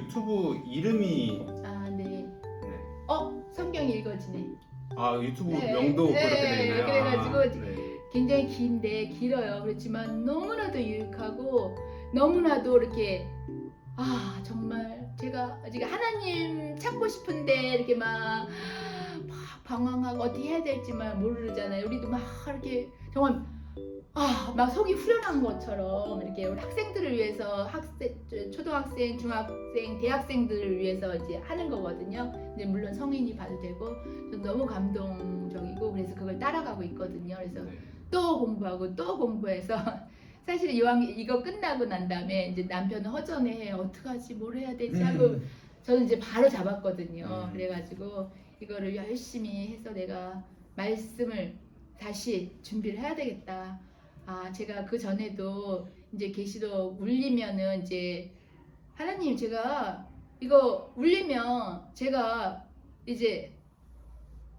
유튜브 이름이 아, 네. 네. 성경이 읽어지네. 아 유튜브 네, 명도 네, 그렇게 돼 있나요? 그래가지고 아, 네. 굉장히 길어요. 그렇지만 너무나도 유익하고 너무나도 이렇게 정말 제가 지금 하나님 찾고 싶은데 이렇게 막 방황하고 어떻게 해야 될지만 모르잖아요. 우리도 막 이렇게 정말 막 속이 후련한 것처럼 이렇게 우리 학생들을 위해서 초등학생, 중학생, 대학생들을 위해서 이제 하는 거거든요. 근데 물론 성인이 봐도 되고 전 너무 감동적이고 그래서 그걸 따라가고 있거든요. 그래서 네. 또 공부하고 또 공부해서 사실 이거 끝나고 난 다음에 이제 남편은 허전해 어떡하지 뭘 해야 되지 하고 저는 이제 바로 잡았거든요. 그래가지고 이거를 열심히 해서 내가 말씀을 다시 준비를 해야 되겠다. 제가 그 전에도 이제 계시록 울리면은 이제 하나님 제가 이거 울리면 제가 이제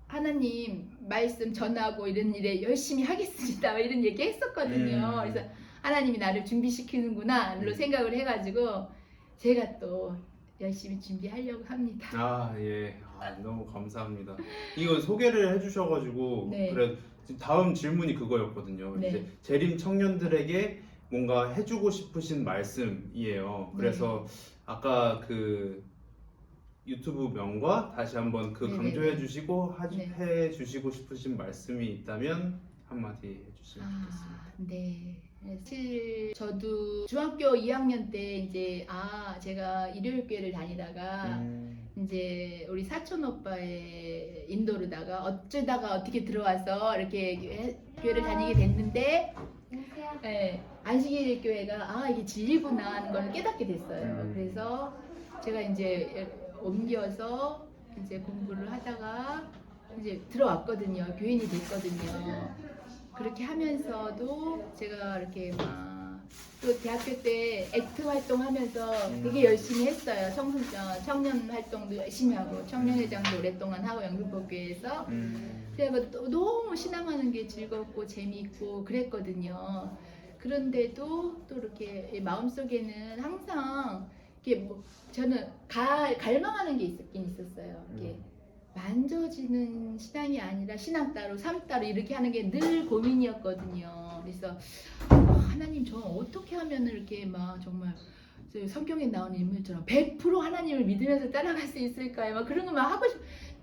하나님 말씀 전하고 이런 일에 열심히 하겠습니다. 이런 얘기 했었거든요. 그래서 하나님이 나를 준비시키는구나로 생각을 해가지고 제가 또 열심히 준비하려고 합니다. 예. 너무 감사합니다. 이거 소개를 해주셔가지고 네. 그래 다음 질문이 그거였거든요. 네. 이제 재림 청년들에게 뭔가 해주고 싶으신 말씀이에요. 그래서 아까 그 유튜브 명과 다시 한번 그 네네네. 강조해주시고 네. 해주시고 싶으신 말씀이 있다면 한마디 해주시면 좋겠습니다. 네. 사실 저도 중학교 2학년 때 이제 제가 일요일 교회를 다니다가 이제 우리 사촌 오빠의 인도로다가 어쩌다가 어떻게 들어와서 이렇게 교회를 다니게 됐는데 안식일 교회가 이게 진리구나 하는 걸 깨닫게 됐어요. 그래서 제가 이제 옮겨서 이제 공부를 하다가 이제 들어왔거든요. 교인이 됐거든요. 그렇게 하면서도 제가 이렇게 막 또 대학교 때 액트 활동하면서 되게 열심히 했어요. 청년 활동도 열심히 하고 청년회장도 오랫동안 하고 영등포교회에서 그래서 또 너무 신앙하는 게 즐겁고 재미있고 그랬거든요. 그런데도 또 이렇게 마음속에는 항상 이렇게 저는 갈망하는 게 있었긴 있었어요. 이렇게 만져지는 신앙이 아니라 신앙 따로 삶 따로 이렇게 하는 게 늘 고민이었거든요. 그래서 하나님 저 어떻게 하면 이렇게 막 정말 성경에 나오는 인물처럼 100% 하나님을 믿으면서 따라갈 수 있을까요? 막 그런 거만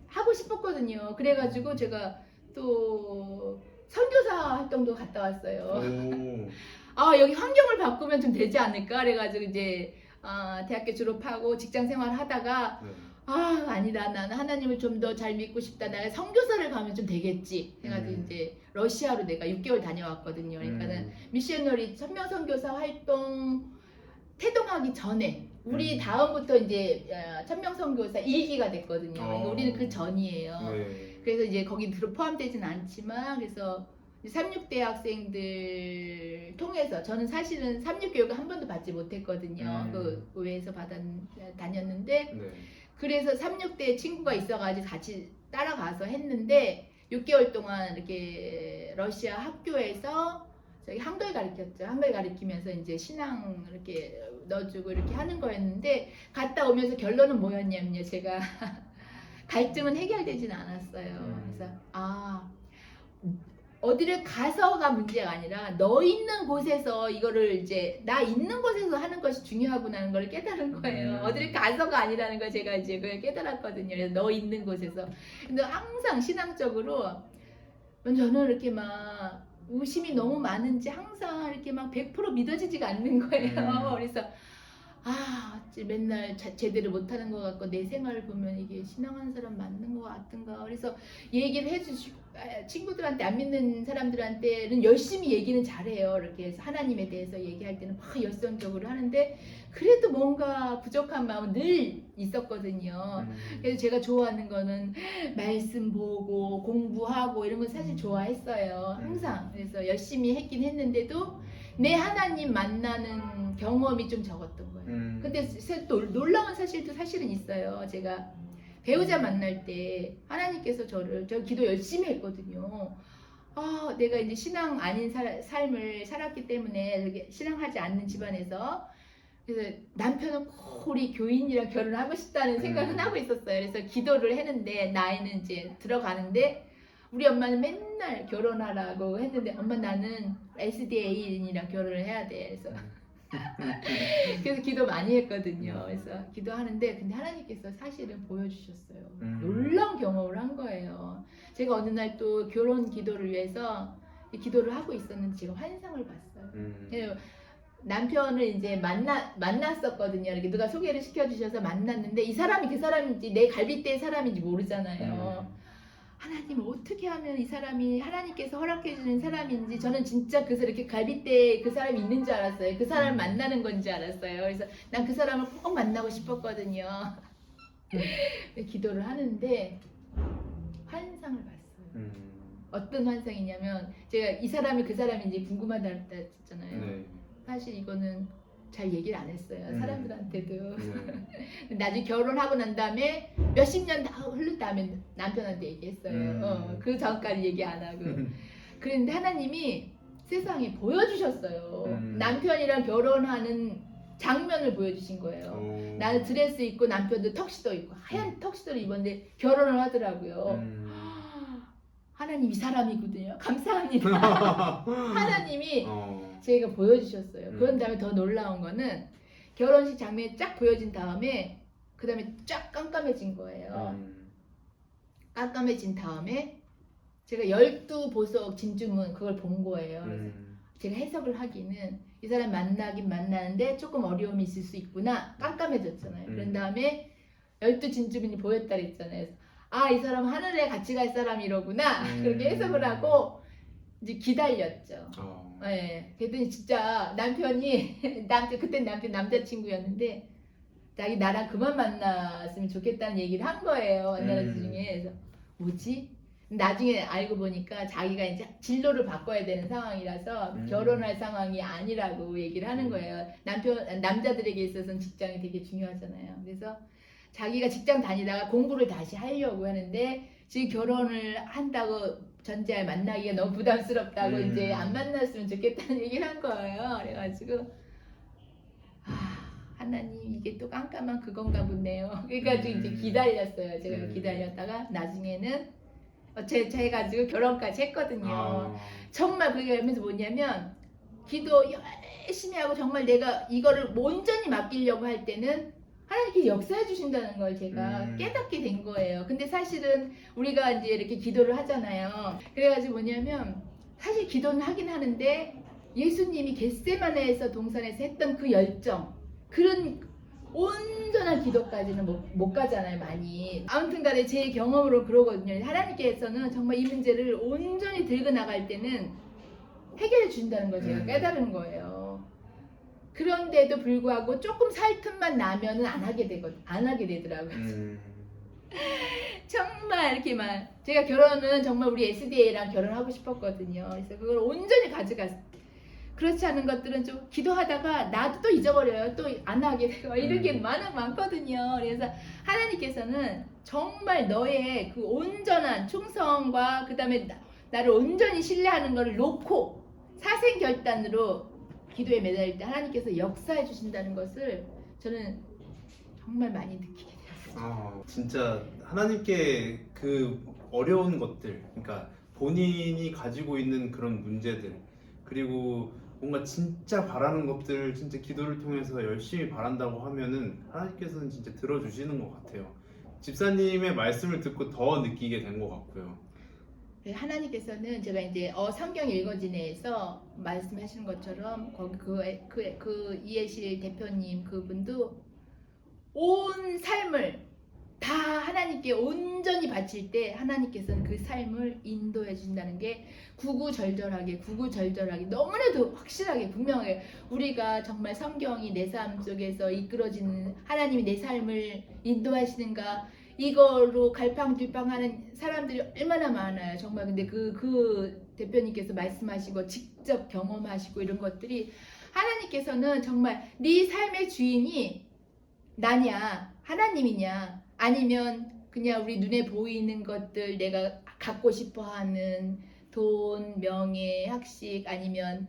하고 싶었거든요. 그래가지고 제가 또 선교사 활동도 갔다 왔어요. 여기 환경을 바꾸면 좀 되지 않을까? 그래가지고 이제 대학교 졸업하고 직장 생활 하다가 아니다 나는 하나님을 좀 더 잘 믿고 싶다. 나는 선교사를 가면 좀 되겠지 해가지고 이제 러시아로 내가 6개월 다녀왔거든요. 그러니까는 미셔너리 천명선교사 활동 태동하기 전에 우리 다음부터 이제 천명선교사 2기가 됐거든요. 우리는 그 전이에요. 그래서 이제 거기 포함되진 않지만 그래서 36대 학생들 통해서 저는 사실은 36교육을 한 번도 받지 못했거든요. 그 교회에서 다녔는데 그래서 36대 친구가 있어가지고 같이 따라가서 했는데 6개월 동안 이렇게 러시아 학교에서 저기 한글 가르쳤죠. 한글 가르치면서 이제 신앙 이렇게 넣어주고 이렇게 하는 거였는데 갔다 오면서 결론은 뭐였냐면요. 제가 갈증은 해결되진 않았어요. 그래서 어디를 가서가 문제가 아니라 너 있는 곳에서 이거를 이제 나 있는 곳에서 하는 것이 중요하구나는 걸 깨달은 거예요. 어디를 가서가 아니라는 걸 제가 이제 그걸 깨달았거든요. 그래서 너 있는 곳에서. 근데 항상 신앙적으로 저는 이렇게 막 의심이 너무 많은지 항상 이렇게 막 100% 믿어지지가 않는 거예요. 그래서 맨날 제대로 못하는 것 같고 내 생활을 보면 이게 신앙하는 사람 맞는 것 같은가. 그래서 얘기를 해주시고 친구들한테 안 믿는 사람들한테는 열심히 얘기는 잘해요. 이렇게 해서 하나님에 대해서 얘기할 때는 막 열성적으로 하는데 그래도 뭔가 부족한 마음은 늘 있었거든요. 그래서 제가 좋아하는 거는 말씀 보고 공부하고 이런 건 사실 좋아했어요. 항상. 그래서 열심히 했긴 했는데도 내 하나님 만나는 경험이 좀 적었던 거예요. 근데 또 놀라운 사실도 사실은 있어요. 제가 배우자 만날 때 하나님께서 저 기도 열심히 했거든요. 내가 이제 신앙 아닌 삶을 살았기 때문에 신앙하지 않는 집안에서 그래서 남편은 꼭 우리 교인이랑 결혼하고 싶다는 생각은 하고 있었어요. 그래서 기도를 했는데 나이는 이제 들어가는데 우리 엄마는 맨날 결혼하라고 했는데 엄마 나는 SDA인이랑 결혼을 해야 돼. 그래서 기도 많이 했거든요. 그래서 기도하는데 근데 하나님께서 사실은 보여주셨어요. 놀라운 경험을 한 거예요. 제가 어느 날 또 결혼 기도를 위해서 기도를 하고 있었는데 제가 환상을 봤어요. 그래서 남편을 이제 만났었거든요. 이렇게 누가 소개를 시켜주셔서 만났는데 이 사람이 그 사람인지 내 갈빗대의 사람인지 모르잖아요. 하나님 어떻게 하면 이 사람이 하나님께서 허락해 주는 사람인지 저는 진짜 그 이렇게 갈빗대에 그 사람이 있는 줄 알았어요. 그 사람을 만나는 건지 알았어요. 그래서 난 그 사람을 꼭 만나고 싶었거든요. 기도를 하는데 환상을 봤어요. 어떤 환상이냐면 제가 이 사람이 그 사람인지 궁금하다 했잖아요. 네. 사실 이거는 잘 얘기를 안 했어요. 사람들한테도. 네. 나중에 결혼하고 난 다음에 몇십 년 다 흐른 다음에 남편한테 얘기했어요. 그 전까지 얘기 안 하고. 그런데 하나님이 세상에 보여주셨어요. 남편이랑 결혼하는 장면을 보여주신 거예요. 나는 드레스 입고 남편도 턱시도 입고 하얀 턱시도를 입었는데 결혼을 하더라고요. 하나님 이 사람이거든요. 감사합니다. 하나님이 제가 보여주셨어요. 그런 다음에 더 놀라운 거는 결혼식 장면이 쫙 보여진 다음에 그 다음에 쫙 깜깜해진 거예요. 깜깜해진 다음에 제가 12보석 진주문 그걸 본 거예요. 그래서 제가 해석을 하기는 이 사람 만나긴 만나는데 조금 어려움이 있을 수 있구나. 깜깜해졌잖아요. 그런 다음에 12진주문이 보였다 그랬잖아요. 아, 이 사람 하늘에 같이 갈 사람이로구나. 그렇게 해석을 하고 이제 기다렸죠. 네. 그랬더니 진짜 남편이 그때 남편 남자친구였는데 자기 나랑 그만 만났으면 좋겠다는 얘기를 한 거예요. 만나는 중에. 그래서 뭐지? 나중에 알고 보니까 자기가 이제 진로를 바꿔야 되는 상황이라서 결혼할 상황이 아니라고 얘기를 하는 거예요. 남자들에게 있어서는 직장이 되게 중요하잖아요. 그래서 자기가 직장 다니다가 공부를 다시 하려고 하는데 지금 결혼을 한다고 전제하에 만나기가 너무 부담스럽다고 이제 안 만났으면 좋겠다는 얘기를 한 거예요. 그래가지고 하나님 이게 또 깜깜한 그건가 보네요. 그래가지고 이제 기다렸어요. 제가 기다렸다가 나중에는 제가지고 결혼까지 했거든요. 정말 그게 하면서 뭐냐면 기도 열심히 하고 정말 내가 이거를 온전히 맡기려고 할 때는 하나님께 역사해 주신다는 걸 제가 깨닫게 된 거예요. 근데 사실은 우리가 이제 이렇게 기도를 하잖아요. 그래가지고 뭐냐면 사실 기도는 하긴 하는데 예수님이 겟세마네에서 동산에서 했던 그 열정 그런 온전한 기도까지는 못 가잖아요, 많이. 아무튼 간에 제 경험으로 그러거든요. 하나님께서는 정말 이 문제를 온전히 들고 나갈 때는 해결해 준다는 걸 제가 깨달은 거예요. 그런데도 불구하고 조금 살 틈만 나면은 안 하게 되더라고요. 정말 이렇게 제가 결혼은 정말 우리 SDA랑 결혼하고 싶었거든요. 그래서 그걸 온전히 가져갔어요. 그렇지 않은 것들은 좀 기도하다가 나도 또 잊어버려요. 또 안 하게 되고 이런 게 많거든요. 그래서 하나님께서는 정말 너의 그 온전한 충성과 그 다음에 나를 온전히 신뢰하는 것을 놓고 사생결단으로 기도에 매달릴 때 하나님께서 역사해 주신다는 것을 저는 정말 많이 느끼게 되었어요. 진짜 하나님께 그 어려운 것들, 그러니까 본인이 가지고 있는 그런 문제들, 그리고 뭔가 진짜 바라는 것들 진짜 기도를 통해서 열심히 바란다고 하면은 하나님께서는 진짜 들어주시는 것 같아요. 집사님의 말씀을 듣고 더 느끼게 된 것 같고요. 하나님께서는 제가 이제 성경 읽어지네에서 말씀하시는 것처럼 거기 그 이해실 대표님 그분도 온 삶을 다 하나님께 온전히 바칠 때 하나님께서는 그 삶을 인도해 주신다는 게 구구절절하게 너무나도 확실하게 분명하게 우리가 정말 성경이 내 삶 속에서 이끌어지는 하나님이 내 삶을 인도하시는가 이거로 갈팡질팡하는 사람들이 얼마나 많아요. 정말 근데 그 대표님께서 말씀하시고 직접 경험하시고 이런 것들이 하나님께서는 정말 네 삶의 주인이 나냐 하나님이냐 아니면 그냥 우리 눈에 보이는 것들 내가 갖고 싶어하는 돈, 명예, 학식 아니면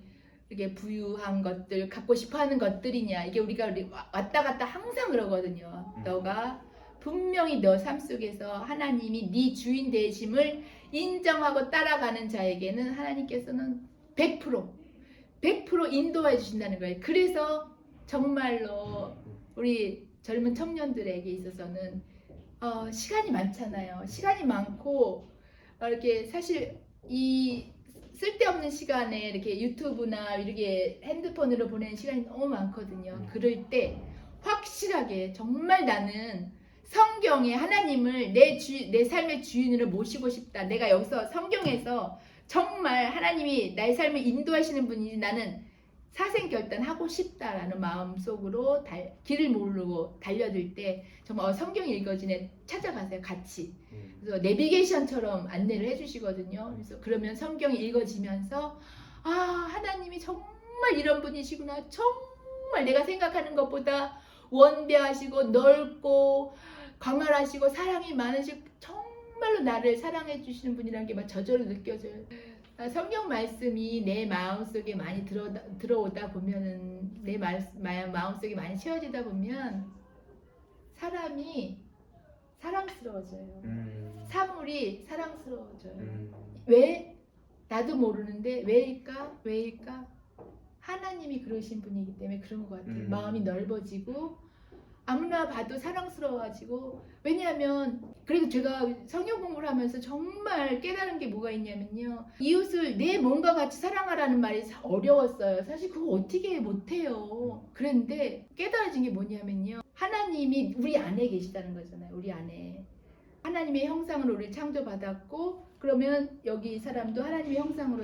이렇게 부유한 것들, 갖고 싶어하는 것들이냐. 이게 우리가 왔다 갔다 항상 그러거든요. 너가 분명히 너 삶 속에서 하나님이 네 주인 되심을 인정하고 따라가는 자에게는 하나님께서는 100% 인도해 주신다는 거예요. 그래서 정말로 우리 젊은 청년들에게 있어서는 시간이 많잖아요. 시간이 많고 이렇게 사실 이 쓸데없는 시간에 이렇게 유튜브나 이렇게 핸드폰으로 보내는 시간이 너무 많거든요. 그럴 때 확실하게 정말 나는 성경에 하나님을 내 삶의 주인으로 모시고 싶다. 내가 여기서 성경에서 정말 하나님이 나의 삶을 인도하시는 분이지 나는 사생결단하고 싶다라는 마음속으로 길을 모르고 달려들 때 정말 성경이 읽어지네 찾아가세요. 같이. 그래서 내비게이션처럼 안내를 해주시거든요. 그래서 그러면 성경이 읽어지면서 아 하나님이 정말 이런 분이시구나. 정말 내가 생각하는 것보다 원대하시고 넓고 광활하시고 사랑이 많으시고 정말로 나를 사랑해 주시는 분이라는 게 막 저절로 느껴져요. 성경 말씀이 내 마음속에 많이 들어오다 보면은 내 마음속에 많이 채워지다 보면 사람이 사랑스러워져요. 사물이 사랑스러워져요. 왜? 나도 모르는데 왜일까? 하나님이 그러신 분이기 때문에 그런 것 같아요. 마음이 넓어지고 아무나 봐도 사랑스러워가지고 왜냐하면 그래도 제가 성경 공부를 하면서 정말 깨달은 게 뭐가 있냐면요. 이웃을 내 몸과 같이 사랑하라는 말이 어려웠어요. 사실 그거 어떻게 못해요. 그런데 깨달아진 게 뭐냐면요. 하나님이 우리 안에 계시다는 거잖아요. 우리 안에. 하나님의 형상으로 우리를 창조받았고 그러면 여기 이 사람도 하나님의 형상으로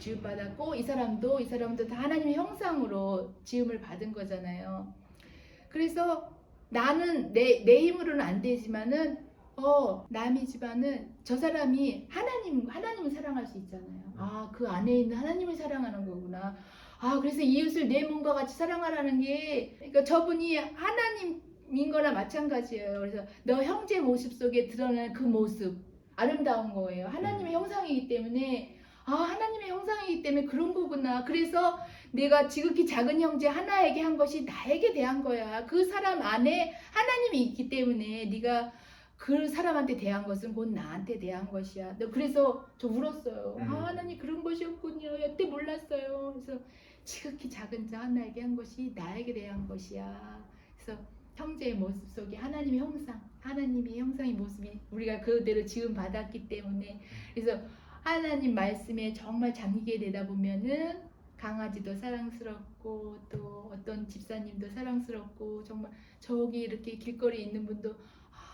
지음받았고 이 사람도 다 하나님의 형상으로 지음을 받은 거잖아요. 그래서 나는 내 힘으로는 안 되지만은 남이지만은 저 사람이 하나님을 사랑할 수 있잖아요. 아, 그 안에 있는 하나님을 사랑하는 거구나. 아, 그래서 이웃을 내 몸과 같이 사랑하라는 게 그러니까 저분이 하나님인 거나 마찬가지예요. 그래서 너 형제 모습 속에 드러나는 그 모습 아름다운 거예요. 하나님의 형상이기 때문에 하나님의 형상이기 때문에 그런 거구나. 그래서 내가 지극히 작은 형제 하나에게 한 것이 나에게 대한 거야. 그 사람 안에 하나님이 있기 때문에 네가 그 사람한테 대한 것은 곧 나한테 대한 것이야. 그래서 저 울었어요. 하나님 그런 것이었군요. 여태 몰랐어요. 그래서 지극히 작은 자 하나에게 한 것이 나에게 대한 것이야. 그래서 형제의 모습 속에 하나님의 형상, 하나님의 형상의 모습이 우리가 그대로 지음 받았기 때문에 그래서 하나님 말씀에 정말 잠기게 되다 보면은 강아지도 사랑스럽고 또 어떤 집사님도 사랑스럽고 정말 저기 이렇게 길거리에 있는 분도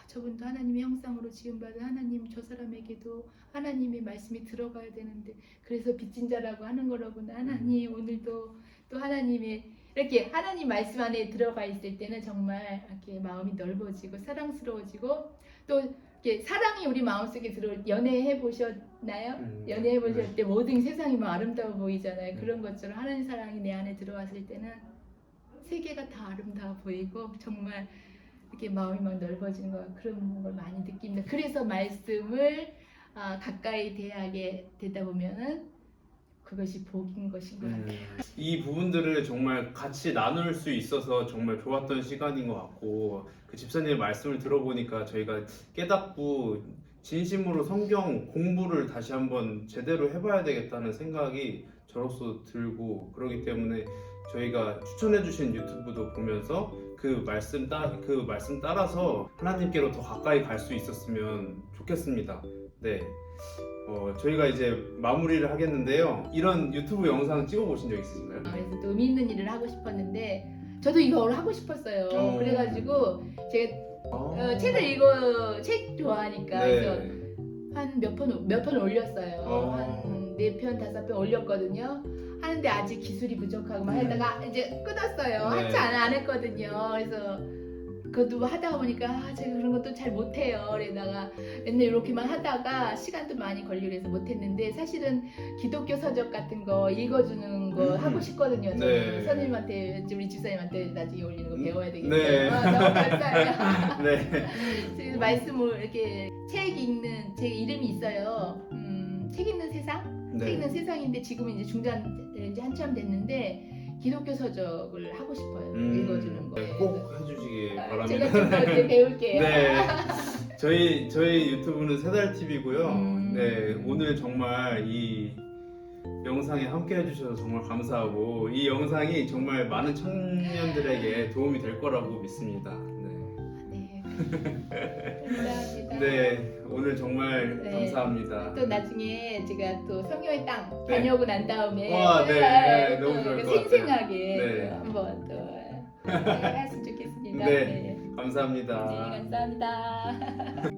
저분도 하나님의 형상으로 지음받은 하나님 저 사람에게도 하나님의 말씀이 들어가야 되는데 그래서 빚진 자라고 하는 거라구나. 하나님 오늘도 또 하나님의 이렇게 하나님 말씀 안에 들어가 있을 때는 정말 이렇게 마음이 넓어지고 사랑스러워지고 또 이렇게 사랑이 우리 마음속에 연애해 보셨나요? 연애해 보실 때 모든 세상이 막 아름다워 보이잖아요. 그런 것처럼 하나님 사랑이 내 안에 들어왔을 때는 세계가 다 아름다워 보이고 정말 이렇게 마음이 막 넓어지는 거 그런 걸 많이 느낍니다. 그래서 말씀을 가까이 대하게 되다 보면은 그것이 복인 것인 것 같아요. 이 부분들을 정말 같이 나눌 수 있어서 정말 좋았던 시간인 것 같고 그 집사님의 말씀을 들어보니까 저희가 깨닫고 진심으로 성경 공부를 다시 한번 제대로 해봐야 되겠다는 생각이 저로서 들고 그러기 때문에 저희가 추천해주신 유튜브도 보면서 그 말씀 따라서 하나님께로 더 가까이 갈 수 있었으면 좋겠습니다. 네. 저희가 이제 마무리를 하겠는데요. 이런 유튜브 영상 찍어보신 적 있으신가요? 그래서 또 의미 있는 일을 하고 싶었는데 저도 이걸 하고 싶었어요. 그래가지고 제가 책 좋아하니까 네. 그래서 한 몇 편 올렸어요. 한 4편, 5편 올렸거든요. 하는데 아직 기술이 부족하고 막 하다가 이제 끊었어요. 네. 한참 안 했거든요. 그래서 그것도 하다 보니까 제가 그런 것도 잘 못해요. 그러다가 맨날 이렇게만 하다가 시간도 많이 걸리고 그래서 못했는데 사실은 기독교 서적 같은 거 읽어주는 거 하고 싶거든요. 저는 네. 선생님한테 우리 집사님한테 나중에 올리는 거 배워야 되겠어요. 네. 너무 감사해요. 네. 그래서 말씀을 이렇게 책 읽는 제 이름이 있어요. 책 읽는 세상. 네. 책 읽는 세상인데 지금은 이제 중단 지 한참 됐는데 기독교 서적을 하고 싶어요. 읽어주는 거. 네, 꼭 해주시기 바랍니다. 제가 좀 더 이제 배울게요. 네, 저희 유튜브는 세달 TV고요. 네, 오늘 정말 이 영상에 함께 해주셔서 정말 감사하고 이 영상이 정말 많은 청년들에게 도움이 될 거라고 믿습니다. 네, 네. 감사합니다. 네, 오늘 정말 네. 감사합니다. 또 나중에 제가 또 성령의 땅 네. 다녀오고 난 다음에 와, 네, 너무 또 좋을 것 같아요. 생생하게 네. 또 한번 또 했으면 좋겠습니다. 네, 감사합니다. 네, 감사합니다.